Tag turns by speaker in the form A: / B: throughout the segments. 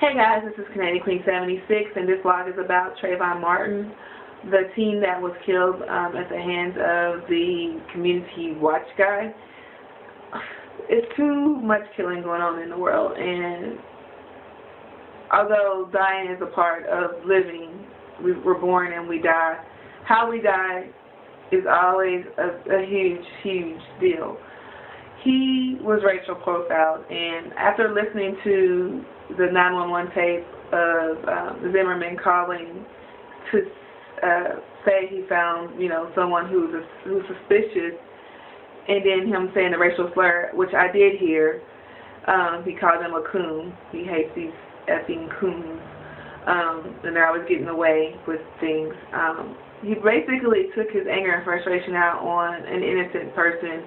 A: Hey guys, this is Canadian Queen 76, and this vlog is about Trayvon Martin, the teen that was killed at the hands of the community watch guy. It's too much killing going on in the world, and although dying is a part of living, we're born and we die. How we die is always a huge, huge deal. He was racial profiled, and after listening to the 911 tape of Zimmerman calling to say he found, someone who's suspicious, and then him saying the racial slur, which I did hear. He called him a coon. He hates these effing coons, and they're always getting away with things. He basically took his anger and frustration out on an innocent person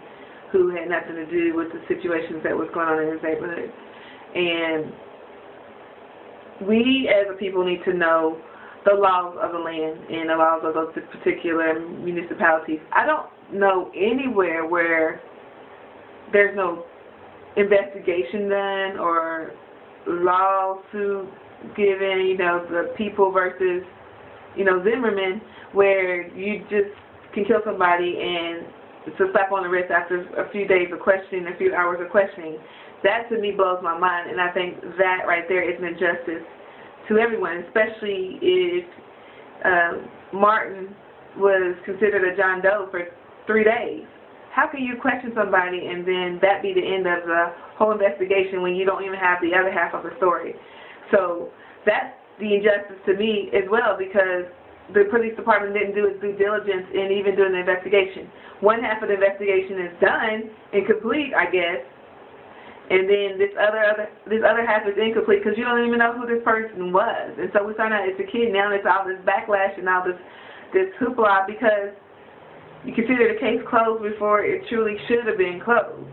A: who had nothing to do with the situations that was going on in his neighborhood. And we as a people need to know the laws of the land and the laws of those particular municipalities. I don't know anywhere where there's no investigation done or lawsuit given, the people versus, Zimmerman, where you just can kill somebody and it's a slap on the wrist after a few days of questioning, a few hours of questioning. That to me blows my mind, and I think that right there is an injustice to everyone, especially if Martin was considered a John Doe for 3 days. How can you question somebody and then that be the end of the whole investigation when you don't even have the other half of the story? So that's the injustice to me as well, because the police department didn't do its due diligence in even doing the investigation. One half of the investigation is done and complete, I guess, and then this other half is incomplete because you don't even know who this person was. And so we find out it's a kid now, and it's all this backlash and all this hoopla because you consider the case closed before it truly should have been closed.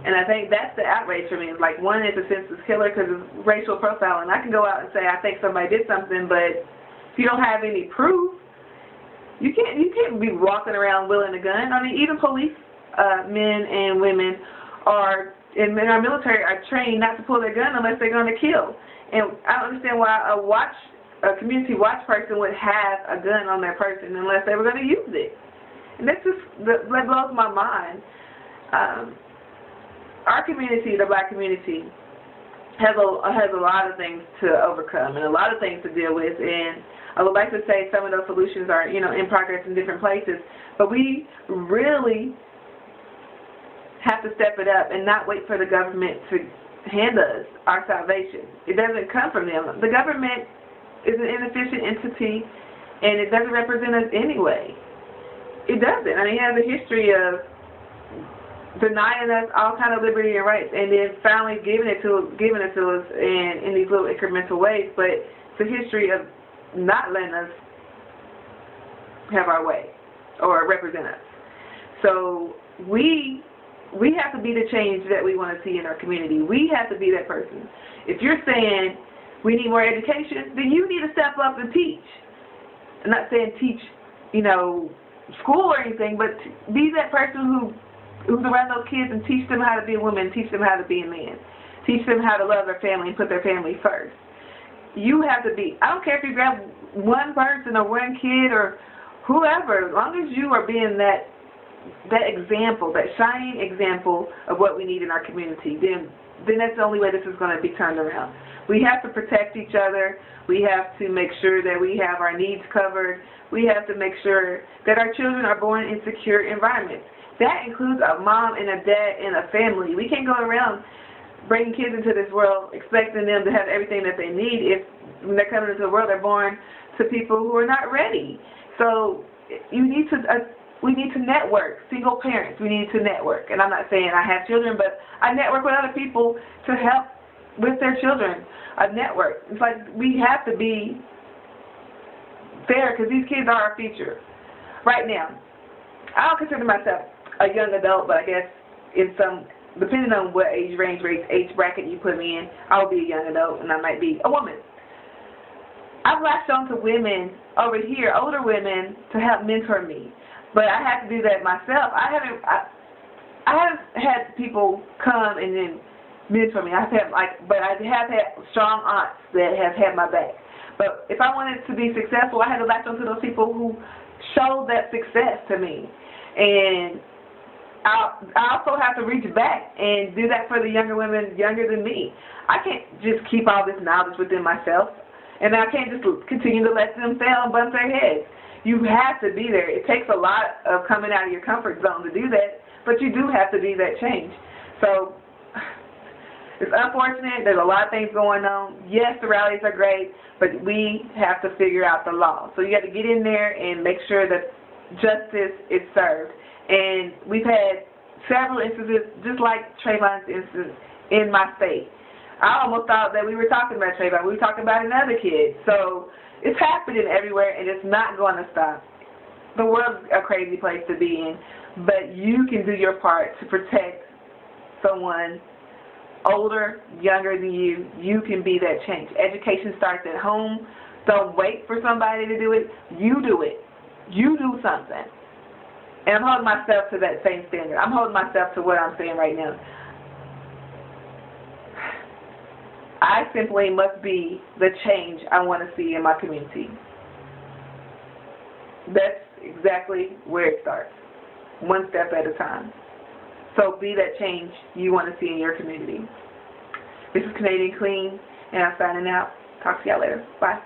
A: And I think that's the outrage for me. It's like, one is a senseless killer because of racial profiling. I can go out and say I think somebody did something, but if you don't have any proof, you can't be walking around wielding a gun. I mean, even police men and women in our military are trained not to pull their gun unless they're going to kill. And I don't understand why a community watch person would have a gun on their person unless they were going to use it. And that blows my mind. Our community, the black community, has a lot of things to overcome and a lot of things to deal with, and I would like to say some of those solutions are, in progress in different places, but we really have to step it up and not wait for the government to hand us our salvation. It doesn't come from them. The government is an inefficient entity, and it doesn't represent us anyway. It doesn't. I mean, it has a history of denying us all kind of liberty and rights, and then finally giving it to us in these little incremental ways. But it's a history of not letting us have our way or represent us. So we have to be the change that we want to see in our community. We have to be that person. If you're saying we need more education, then you need to step up and teach. I'm not saying teach, school or anything, but be that person who's around those kids and teach them how to be a woman, teach them how to be a man, teach them how to love their family and put their family first. You have to be, I don't care if you grab one person or one kid or whoever, as long as you are being that example, that shining example of what we need in our community, then that's the only way this is going to be turned around. We have to protect each other. We have to make sure that we have our needs covered. We have to make sure that our children are born in secure environments. That includes a mom and a dad and a family. We can't go around bringing kids into this world expecting them to have everything that they need if when they're coming into the world they're born to people who are not ready. So we need to network. Single parents, we need to network. And I'm not saying I have children, but I network with other people to help with their children. A network. It's like we have to be fair because these kids are our future. Right now, I don't consider myself a young adult, but I guess depending on what age bracket you put me in, I'll be a young adult and I might be a woman. I've latched on to women over here, older women, to help mentor me, but I have to do that myself. I haven't had people come and then mentor me. But I have had strong aunts that have had my back. But if I wanted to be successful, I had to latch onto those people who showed that success to me. And I also have to reach back and do that for the younger women younger than me. I can't just keep all this knowledge within myself, and I can't just continue to let them fail and bump their heads. You have to be there. It takes a lot of coming out of your comfort zone to do that, but you do have to be that change. So it's unfortunate. There's a lot of things going on. Yes, the rallies are great, but we have to figure out the law. So you got to get in there and make sure that justice is served. And we've had several instances, just like Trayvon's instance in my state. I almost thought that we were talking about Trayvon. We were talking about another kid. So it's happening everywhere, and it's not going to stop. The world's a crazy place to be in, but you can do your part to protect someone older, younger than you. You can be that change. Education starts at home. Don't wait for somebody to do it. You do it. You do something. And I'm holding myself to that same standard. I'm holding myself to what I'm saying right now. I simply must be the change I want to see in my community. That's exactly where it starts. One step at a time. So be that change you want to see in your community. This is Canadian Queen, and I'm signing out. Talk to y'all later. Bye.